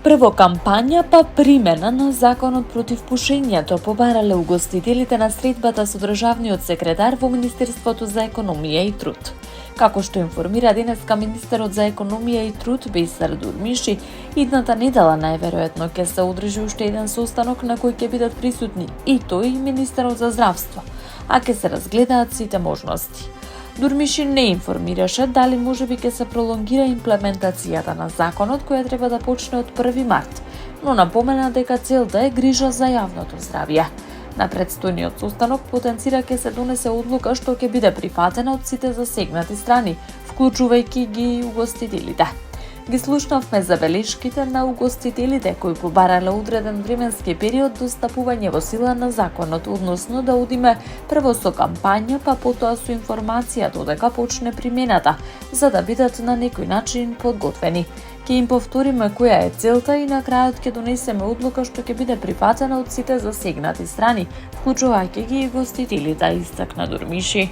Прво кампања, па примена на законот против пушењето, побарале угостителите на средбата со државниот секретар во Министерството за економија и труд. Како што информира денеска министерот за економија и труд Бејсар Дурмиши, идната недела најверојатно ќе се одржи уште еден состанок на кој ќе бидат присутни и тој и министерот за здравство, а ќе се разгледаат сите можности. Дурмиши не информираше дали можеби ќе се пролонгира имплементацијата на законот која треба да почне од 1 март, но напомена дека целта е грижа за јавното здравје. На предстојниот состанок потенцира ќе се донесе одлука што ќе биде прифатена од сите засегнати страни, вклучувајќи ги и угостителите. Ги слушнавме забелешките на угостителите кои побарале одреден временски период до стапување во сила на законот, односно да одиме прво со кампања, па потоа со информација додека почне примената, за да бидат на некој начин подготвени. Ќе им повториме која е целта и на крајот ќе донесеме одлука што ќе биде прифатена од сите засегнати страни, вклучувајќи ги и угостителите, истакна Дурмиши.